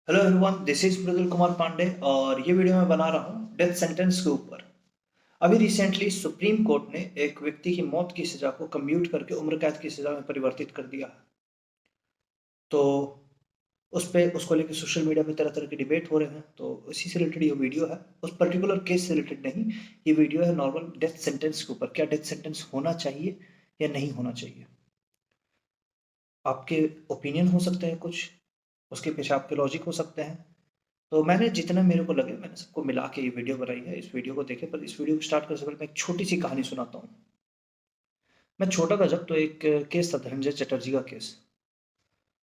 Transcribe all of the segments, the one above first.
Hello everyone, this is मृदुल कुमार पांडे और ये video मैं बना रहा हूँ डेथ सेंटेंस के ऊपर। अभी रिसेंटली सुप्रीम कोर्ट ने एक व्यक्ति की मौत की सजा को कम्यूट करके उम्र कैद की सजा में परिवर्तित कर दिया है। तो उस पे उसको लेकर सोशल मीडिया में तरह तरह के डिबेट हो रहे हैं, तो इसी से रिलेटेड ये वीडियो है। उस पर्टिकुलर केस से रिलेटेड नहीं, ये वीडियो है नॉर्मल डेथ सेंटेंस के ऊपर। क्या डेथ सेंटेंस होना चाहिए या नहीं होना चाहिए? आपके ओपिनियन हो सकते हैं कुछ, उसके पीछे आपके लॉजिक हो सकते हैं। तो मैंने जितना मेरे को लगे मैंने सबको मिला के ये वीडियो बनाई है। इस वीडियो को देखें, पर इस वीडियो को स्टार्ट करने से पहले मैं एक छोटी सी कहानी सुनाता हूँ। मैं छोटा था जब, तो एक केस था धनंजय चटर्जी का केस।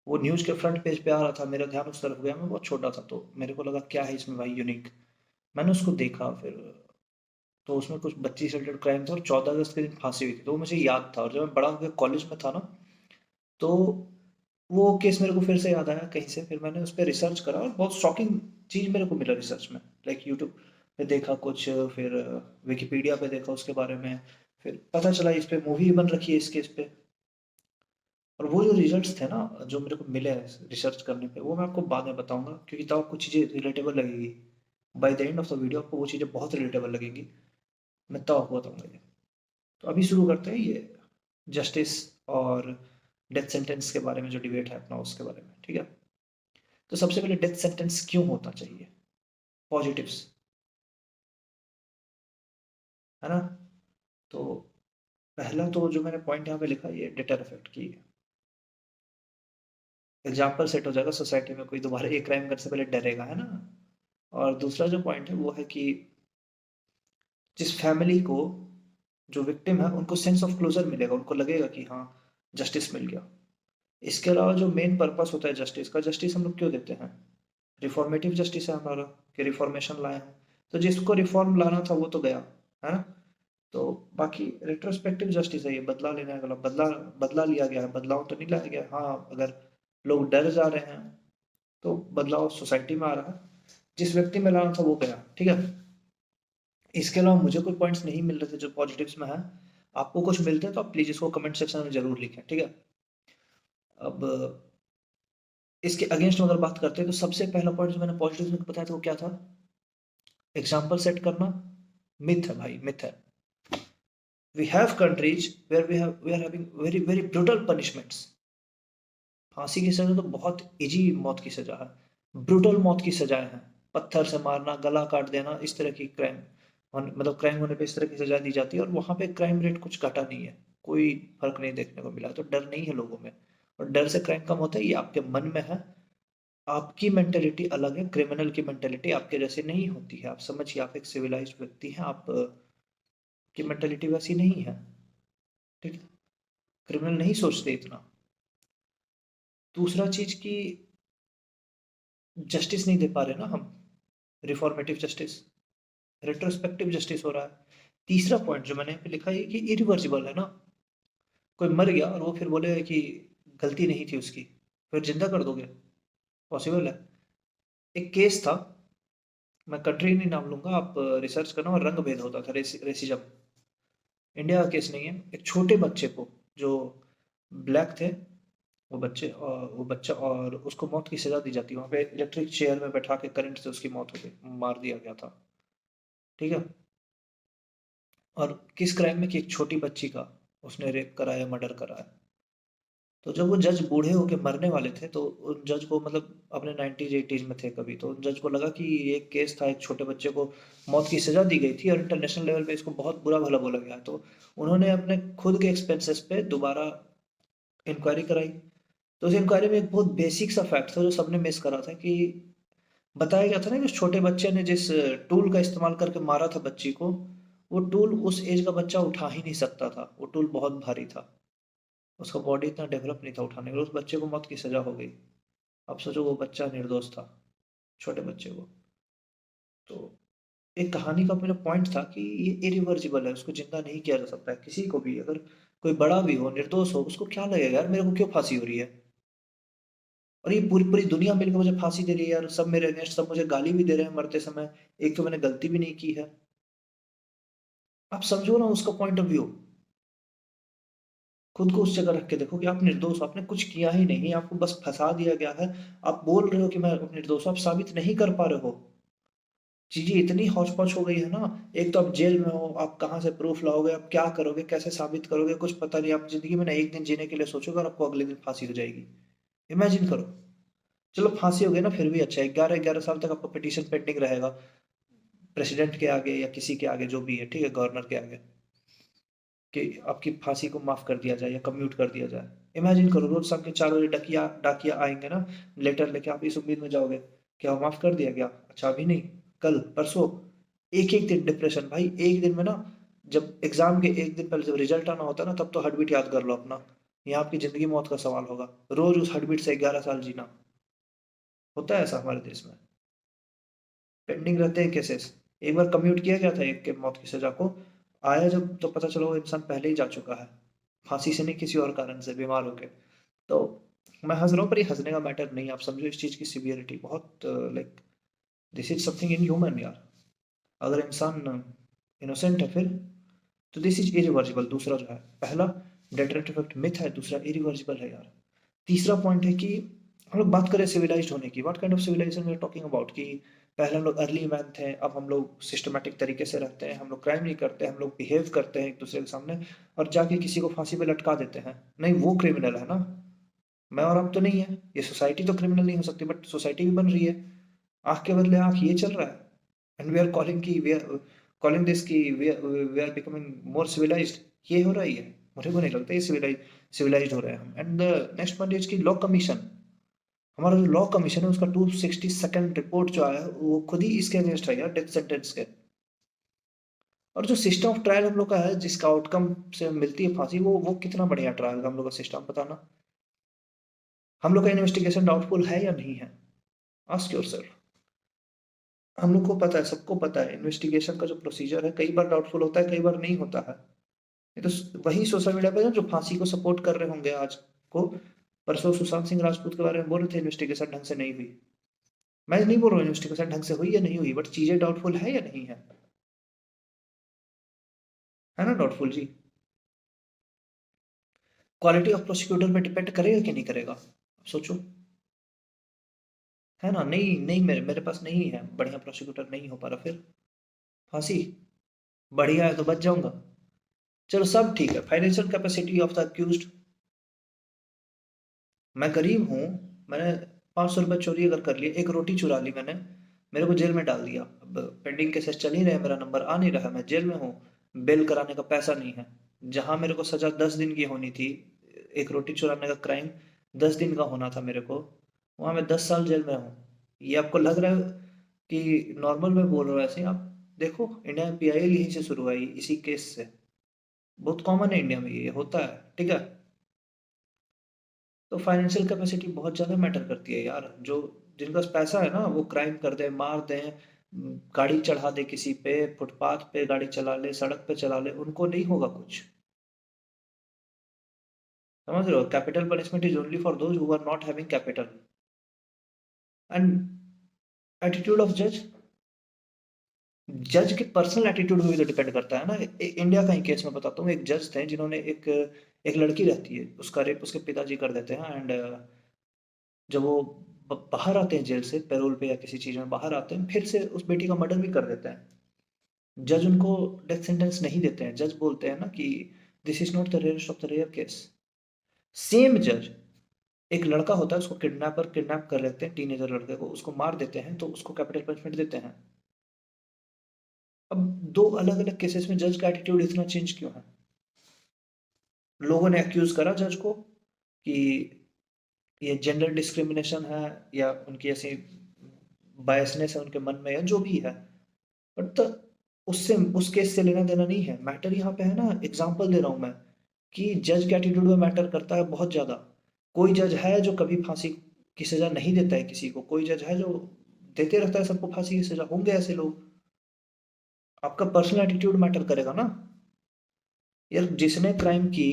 वो न्यूज़ के फ्रंट पेज पे आ रहा था, मेरा ध्यान उस तरफ गया। मैं बहुत छोटा था तो मेरे को लगा क्या है इसमें भाई यूनिक। मैंने उसको देखा फिर। तो उसमें कुछ बच्ची से रिलेटेड क्राइम था और 14 अगस्त के दिन फांसी हुई थी, तो वो मुझे याद था। और जब मैं बड़ा हो गया, कॉलेज में था ना, तो वो केस मेरे को फिर से याद आया कहीं से। फिर मैंने उस पर रिसर्च करा और बहुत शॉकिंग चीज़ मेरे को मिला रिसर्च में। लाइक यूट्यूब पे देखा कुछ, फिर विकिपीडिया पे देखा उसके बारे में। फिर पता चला इस पे मूवी बन रखी है इस केस पे। और वो जो रिजल्ट्स थे ना, जो मेरे को मिले रिसर्च करने पे, वो मैं आपको बाद में बताऊंगा, क्योंकि तब आपको चीज़ें रिलेटेबल लगेगी। By the end of the video आपको वो चीज़ें बहुत रिलेटेबल लगेंगी। मैं तब आपको बताऊंगा ये। तो अभी शुरू करते हैं ये जस्टिस और डेथ सेंटेंस के बारे में जो डिबेट है अपना, उसके बारे में, ठीक है। तो सबसे पहले डेथ सेंटेंस क्यों होता चाहिए? पॉजिटिव्स, है ना। तो पहला तो जो मैंने पॉइंट यहाँ पे लिखा, ये डेटर इफेक्ट की एग्जाम्पल सेट हो जाएगा सोसाइटी में, कोई दोबारा एक क्राइम करने से पहले डरेगा, है ना। और दूसरा जो पॉइंट है वो है कि जिस फैमिली को, जो विक्टिम है, उनको सेंस ऑफ क्लोजर मिलेगा, उनको लगेगा कि हाँ, जस्टिस मिल गया। इसके अलावा जो मेन पर्पस होता है जस्टिस का, जस्टिस हम लोग क्यों देते हैं? रिफॉर्मेटिव जस्टिस है हमारा, कि रिफॉर्मेशन लाए हैं। तो जिसको रिफॉर्म लाना था वो तो गया, है ना। तो बाकी रेट्रोस्पेक्टिव जस्टिस है, ये बदला लेने वाला। बदला बदला लिया गया है, बदलाव तो नहीं लाया गया। हाँ, अगर लोग डर जा रहे हैं तो बदलाव सोसाइटी में आ रहा है। जिस व्यक्ति में लाना था वो गया, ठीक है। इसके अलावा मुझे कोई पॉइंट्स नहीं मिल रहे थे जो पॉजिटिव्स में है। आपको कुछ मिलते हैं तो आप प्लीज इसको कमेंट सेक्शन में जरूर लिखें, ठीक है। अब इसके अगेंस्ट अगर बात करते हैं, तो सबसे पहला पॉइंट जो मैंने पॉजिटिव में बताया था वो क्या था? एग्जाम्पल सेट करना। मिथ है भाई, मिथ है। We have countries where we are having very very brutal punishments. फांसी की सजा तो बहुत इजी मौत की सजा है, ब्रूटल मौत की सजाएं हैं। पत्थर से मारना, गला काट देना, इस तरह की क्राइम मतलब क्राइम होने पे इस तरह की सजा दी जाती है। और वहां पे क्राइम रेट कुछ घटा नहीं है, कोई फर्क नहीं देखने को मिला। तो डर नहीं है लोगों में, और डर से क्राइम कम होता है, ये आपके मन में है। आपकी मेंटेलिटी अलग है, क्रिमिनल की मेंटेलिटी आपके जैसे नहीं होती है। आप समझिए, आप एक सिविलाइज्ड व्यक्ति हैं, आप की मेंटेलिटी वैसी नहीं है, ठीक है। क्रिमिनल नहीं सोचते इतना। दूसरा चीज की, जस्टिस नहीं दे पा रहे ना हम, रिफॉर्मेटिव जस्टिस, रेट्रोस्पेक्टिव जस्टिस हो रहा है। तीसरा पॉइंट जो मैंने यहाँ पे लिखा है कि इरिवर्सिबल है ना। कोई मर गया और वो फिर बोले कि गलती नहीं थी उसकी, फिर जिंदा कर दोगे? पॉसिबल है? एक केस था, मैं कंट्री नहीं नाम लूंगा, आप रिसर्च करना। और रंग भेद होता था, रेसिज्म। इंडिया का केस नहीं है। एक छोटे बच्चे को, जो ब्लैक थे वो बच्चे, और वो बच्चा, और उसको मौत की सजा दी जाती है। वहां पे इलेक्ट्रिक चेयर में बैठा के करंट से उसकी मौत हो गई, मार दिया गया था, ठीक है। और किस क्राइम में? कि एक छोटी बच्ची का उसने रेप कराया, मर्डर कराया। तो जब वो जज बूढ़े होके मरने वाले थे, तो उन जज को, मतलब अपने 90s 80s में थे कभी, तो उन जज को लगा कि ये एक केस था, एक छोटे बच्चे को मौत की सजा दी गई थी और इंटरनेशनल लेवल पे इसको बहुत बुरा भला बोला गया। तो उन्होंने अपने खुद के एक्सपेंसेस पे दोबारा इंक्वायरी कराई। तो उस इंक्वायरी में एक बहुत बेसिक सा फैक्ट था जो सबने मिस करा था, कि बताया गया था ना कि उस छोटे बच्चे ने जिस टूल का इस्तेमाल करके मारा था बच्ची को, वो टूल उस एज का बच्चा उठा ही नहीं सकता था। वो टूल बहुत भारी था, उसका बॉडी इतना डेवलप नहीं था उठाने के लिए। उस बच्चे को मौत की सजा हो गई। अब सोचो, वो बच्चा निर्दोष था, छोटे बच्चे को। तो एक कहानी का मेरा पॉइंट था कि ये इरिवर्सिबल है, उसको जिंदा नहीं किया जा सकता है। किसी को भी, अगर कोई बड़ा भी हो, निर्दोष हो, उसको क्या लगेगा यार मेरे को क्यों फांसी हो रही है? और ये पूरी पूरी दुनिया मिलकर मुझे फांसी दे रही है यार, सब मेरे अगेंस्ट, सब मुझे गाली भी दे रहे हैं मरते समय। एक तो मैंने गलती भी नहीं की है। आप समझो ना उसका पॉइंट ऑफ व्यू। खुद को उस जगह रख के देखो कि आप निर्दोष हो, आपने कुछ किया ही नहीं, आपको बस फंसा दिया गया है। आप बोल रहे हो कि मैं निर्दोष हूं, आप साबित नहीं कर पा रहे हो। चीजें इतनी हौच पौच हो गई है ना। एक तो आप जेल में हो, आप कहाँ से प्रूफ लाओगे, आप क्या करोगे, कैसे साबित करोगे, कुछ पता नहीं। आप जिंदगी में ना एक दिन जीने के लिए सोचोगे और आपको अगले दिन फांसी हो जाएगी। इमेजिन करो। चलो फांसी हो गई ना, फिर भी अच्छा है, 11-11 साल तक आपका पिटीशन पेंडिंग रहेगा प्रेसिडेंट के आगे या किसी के आगे, जो भी है, ठीक है, गवर्नर के आगे, कि आपकी फांसी को माफ कर दिया जाए या कम्यूट कर दिया जाए। इमेजिन करो, रोज शाम के 4 बजे डकिया डाकिया आएंगे ना, लेटर लेके, आप इस उम्मीद में जाओगे क्या माफ कर दिया गया, अच्छा अभी नहीं, कल परसों। एक एक दिन डिप्रेशन भाई, एक दिन में ना, जब एग्जाम के एक दिन पहले जब रिजल्ट आना होता है ना, तब तो हार्ट बीट याद कर लो अपना। यहाँ आपकी जिंदगी मौत का सवाल होगा, रोज उस हार्ट बीट से 11 साल जीना। होता है ऐसा हमारे देश में, पेंडिंग रहते हैं केसेस। एक बार कम्यूट किया गया था एक के मौत की सजा को, आया जब तो पता चला वो इंसान पहले ही जा चुका है, फांसी से नहीं, किसी और कारण से बीमार होके। तो मैं हंस रहा हूँ, पर ये हंसने का मैटर नहीं, आप समझो इस चीज की सिवियरिटी बहुत, like this is something in human यार। अगर इंसान इनोसेंट है फिर, तो दिस इज इरिवर्जिबल। दूसरा जो है, पहला डेटरेंट इफेक्ट मिथ है, दूसरा इरिवर्जिबल है यार। तीसरा पॉइंट है कि हम लोग बात करें सिविलाइज्ड होने की, what kind of civilisation we are talking about, कि पहले हम लोग अर्ली मैन थे, अब हम लोग सिस्टमेटिक तरीके से रहते हैं, हम लोग क्राइम नहीं करते, हम लोग बिहेव करते हैं एक दूसरे के सामने, और जाके किसी को फांसी पे लटका देते हैं। नहीं, वो क्रिमिनल है ना, मैं और आप तो नहीं है। ये सोसाइटी तो क्रिमिनल नहीं हो सकती, बट सोसाइटी भी बन रही है, आंख के बदले आंख, ये चल रहा है। एंड वी आर कॉलिंग की वी आर कॉलिंग दिस की we are becoming more civilised. ये हो रही है, मुझे को नहीं लगता ये सिविलाइज्ड हो रहे हैं हम। And the next point is की लॉ कमीशन। हमारा जो लॉ कमीशन है उसका 262nd रिपोर्ट जो आया है, वो खुद ही इसके अगेंस्ट है यार, डेथ सेंटेंस के। और जो सिस्टम ऑफ ट्रायल हम लोग का है, जिसका आउटकम से मिलती है फांसी, वो कितना बढ़िया ट्रायल का हम लोग का सिस्टम, बताना। हम लोग का इन्वेस्टिगेशन डाउटफुल है या नहीं है, आस्क योरसेल्फ। हम लोग को पता है, सबको पता है, इन्वेस्टिगेशन का जो प्रोसीजर है कई बार डाउटफुल होता है, कई बार नहीं होता है। ये तो वही सोशल मीडिया पे जो फांसी को सपोर्ट कर रहे होंगे आज को, परसों सुशांत सिंह राजपूत के बारे में बोल रहे थे इन्वेस्टिगेशन ढंग से नहीं हुई। मैं नहीं बोल रहा हूँ इन्वेस्टिगेशन ढंग से हुई या नहीं हुई, बट चीजें डाउटफुल है या नहीं है ना डाउटफुल जी। क्वालिटी ऑफ प्रोसिक्यूटर पे डिपेंड करेगा कि नहीं करेगा, अब सोचो, है ना। नहीं नहीं, मेरे मेरे पास नहीं है बढ़िया प्रोसिक्यूटर, नहीं हो पा रहा, फिर फांसी बढ़िया है तो बच जाऊंगा। चलो सब ठीक है, financial capacity of the accused, मैं गरीब हूँ, मैंने 500 रुपये चोरी अगर कर लिया, एक रोटी चुरा ली मैंने, मेरे को जेल में डाल दिया, अब पेंडिंग केसेस चल ही रहे, मेरा नंबर आ नहीं रहा, मैं जेल में हूँ, बेल कराने का पैसा नहीं है। जहां मेरे को सजा 10 दिन की होनी थी, एक रोटी चुराने का क्राइम 10 दिन का होना था मेरे को, वहां मैं 10 साल जेल में हूँ। ये आपको लग रहा है कि नॉर्मल में बोल रहा हूँ ऐसे, आप देखो इंडिया में पीआईएल यहीं से शुरू हुई, इसी केस से। बहुत कॉमन है इंडिया में, ये होता है, ठीक है। तो फाइनेंशियल कैपेसिटी बहुत ज़्यादा मैटर करती है यार। जो जिनके पास पैसा है ना, वो क्राइम कर दे, मार दें, गाड़ी चढ़ा दे किसी पे, फुटपाथ पे गाड़ी चला ले, सड़क पे चला ले, उनको नहीं होगा कुछ। समझ रहे हो, capital punishment is only for those who are not having capital. And attitude of जज, जज के पर्सनल एटीट्यूड में भी तो डिपेंड करता है ना। इंडिया का ही केस में बताता हूँ, एक जज थे जिन्होंने एक एक लड़की रहती है, उसका रेप उसके पिताजी कर देते हैं। एंड जब वो बाहर आते हैं जेल से, पैरोल पे या किसी चीज में बाहर आते हैं, फिर से उस बेटी का मर्डर भी कर देते हैं। जज उनको डेथ सेंटेंस नहीं देते हैं, जज बोलते हैं ना कि this is not the rarest of the rare case. Same जज, एक लड़का होता है, उसको किडनैपर किडनैप कर लेते हैं, टीनेजर लड़के को, उसको मार देते हैं, तो उसको कैपिटल पनिशमेंट देते हैं। अब दो अलग अलग केसेस में जज का एटीट्यूड इतना चेंज क्यों है? लोगों ने अक्यूज करा जज को कि ये जेंडर डिस्क्रिमिनेशन है, या उनकी ऐसी बायसनेस है उनके मन में, या जो भी है, बट उससे उस केस से लेना देना नहीं है। मैटर यहाँ पे है ना, एग्जांपल दे रहा हूं मैं, कि जज के एटीट्यूड में मैटर करता है बहुत ज्यादा। कोई जज है जो कभी फांसी की सजा नहीं देता है किसी को, कोई जज है जो देते रहता है सबको फांसी की सजा, होंगे ऐसे लोग। आपका पर्सनल एटीट्यूड मैटर करेगा ना यार। जिसने क्राइम की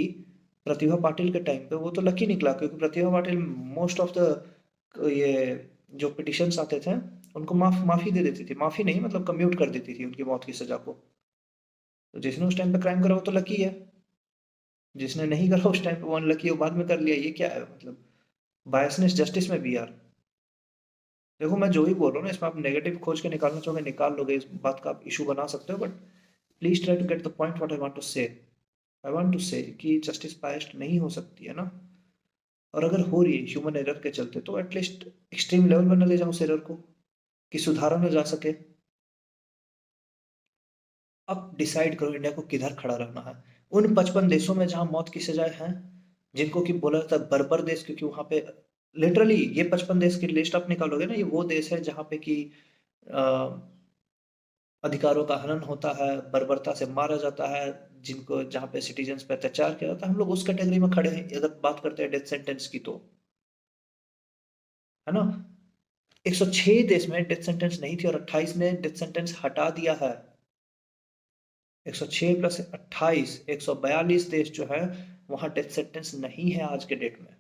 प्रतिभा पाटिल के टाइम पे, वो तो लकी निकला, क्योंकि Pratibha Patil most of the ये जो पिटिशंस आते थे, उनको माफी दे देती थी, माफी नहीं मतलब कम्यूट कर देती थी उनकी मौत की सजा को। तो जिसने उस टाइम पे क्राइम करा वो तो लकी है। जिसने नहीं करा उस टाइम पे वो अनलकी, वो बाद में कर लिया, ये क्या है मतलब? बायसनेस जस्टिस में भी यार। देखो मैं जो भी बोल रहा हूँ ना, इसमें आप नेगेटिव खोज के निकालना चाहोगे निकाल लोगे, इस बात का आप इशू बना सकते हो, but please try to get the point what I want to say. I want to से कि जस्टिस बायस्ड नहीं हो सकती है ना, और अगर हो रही है ह्यूमन एरर के चलते, तो एटलीस्ट एक्सट्रीम लेवल पर न ले जाओ उस एरर को, कि सुधारा न जा सके। अब डिसाइड करो इंडिया को किधर खड़ा रहना है। उन 55 देशों में जहां मौत की सजाएं हैं, जिनको कि बोला जाता है बर्बर देश, क्योंकि वहां पे लिटरली ये 55 देश की लिस्ट आप निकालोगे ना, ये वो देश है जहां पे कि अ, अधिकारों का हनन होता है, बर्बरता से मारा जाता है, जिनको जहां पे सिटीजन्स पे अत्याचार किया जाता है। हम लोग उस कैटेगरी में खड़े हैं अगर बात करते हैं डेथ सेंटेंस की, तो है ना। 106 देश में डेथ सेंटेंस नहीं थी और 28 ने डेथ सेंटेंस हटा दिया है। 106 प्लस 28 142 देश जो है, वहां डेथ सेंटेंस नहीं है आज के डेट में।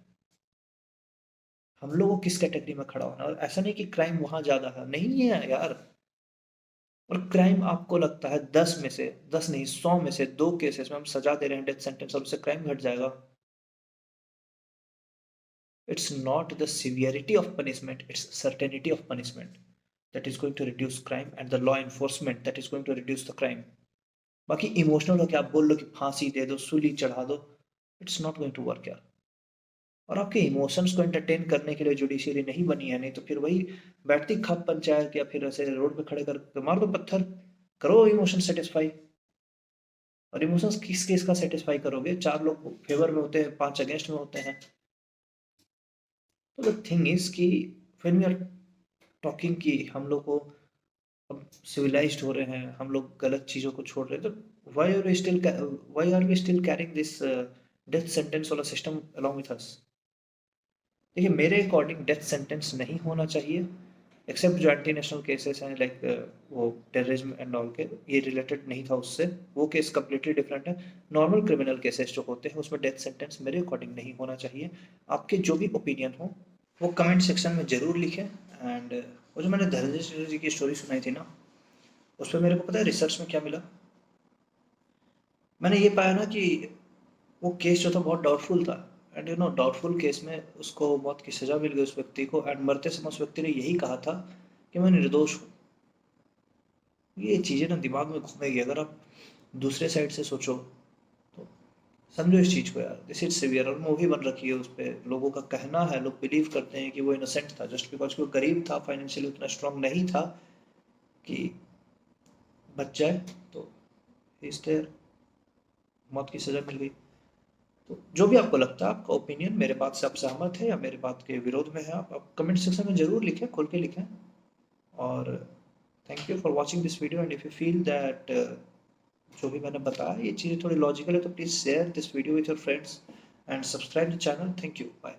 हम लोगों को किस कैटेगरी में खड़ा होना? और ऐसा नहीं कि क्राइम वहां ज्यादा है, नहीं है यार। और क्राइम आपको लगता है 10 में से 10 नहीं 100 में से 2 केसेस में हम सजा दे रहे हैं डेथ सेंटेंस, और उससे क्राइम घट जाएगा? It's not the severity of punishment, it's certainty of punishment that is going to reduce crime, and the law enforcement that is going to reduce the crime. बाकी इमोशनल हो, क्या आप बोल लो कि फांसी दे दो, सूली चढ़ा दो, it's not going to work यार। और आपके इमोशंस को एंटरटेन करने के लिए जुडिशियरी नहीं बनी है, नहीं तो फिर वही बैठती खप पंचायत, या फिर ऐसे रोड पे खड़े कर मार दो पत्थर, करो इमोशन सेटिस्फाई। और इमोशंस किस केस का सेटिस्फाई करोगे? 4 लोग फेवर में होते हैं, 5 अगेंस्ट में होते हैं। तो द थिंग इज कि व्हेन वी आर टॉकिंग कि हम लोग को अब सिविलाइज्ड हो रहे हैं, हम लोग गलत चीज़ों को छोड़ रहे हैं, तो why are we still carrying this death sentence वाला सिस्टम अलोंग विथ अस? देखिए मेरे अकॉर्डिंग डेथ सेंटेंस नहीं होना चाहिए, एक्सेप्ट जो एंटी नेशनल केसेस हैं, लाइक वो टेररिज्म एंड ऑल के, ये रिलेटेड नहीं था उससे, वो केस कम्प्लीटली डिफरेंट है। नॉर्मल क्रिमिनल केसेस जो होते हैं उसमें डेथ सेंटेंस मेरे अकॉर्डिंग नहीं होना चाहिए। आपके जो भी ओपिनियन हो वो कमेंट सेक्शन में ज़रूर लिखें। एंड वो जो मैंने धनंजय जी की स्टोरी सुनाई थी ना, उस पर मेरे को पता है रिसर्च में क्या मिला। मैंने ये पाया ना कि वो केस जो था बहुत डाउटफुल था, and you know doubtful case में उसको मौत की सज़ा मिल गई उस व्यक्ति को, एंड मरते समय उस व्यक्ति ने यही कहा था कि मैं निर्दोष हूँ। ये चीज़ें ना दिमाग में घूमेगी अगर आप दूसरे साइड से सोचो, तो समझो इस चीज़ को यार, दिस इज सिवियर। और मूवी बन रखी है उस पर, लोगों का कहना है, लोग बिलीव करते हैं कि वो इनोसेंट था जस्ट बिकॉज वो गरीब था, फाइनेंशियली उतना स्ट्रांग नहीं था कि बच जाए, तो इस देयर मौत की सज़ा मिल गई। तो जो भी आपको लगता है, आपका ओपिनियन मेरे बात से आप सहमत है या मेरे बात के विरोध में है, आप कमेंट सेक्शन में ज़रूर लिखें, खोल के लिखें। और thank you for watching this video, and if you feel that जो भी मैंने बताया ये चीज़ें थोड़ी लॉजिकल है, तो please share this video with your friends and subscribe the channel. Thank you, bye.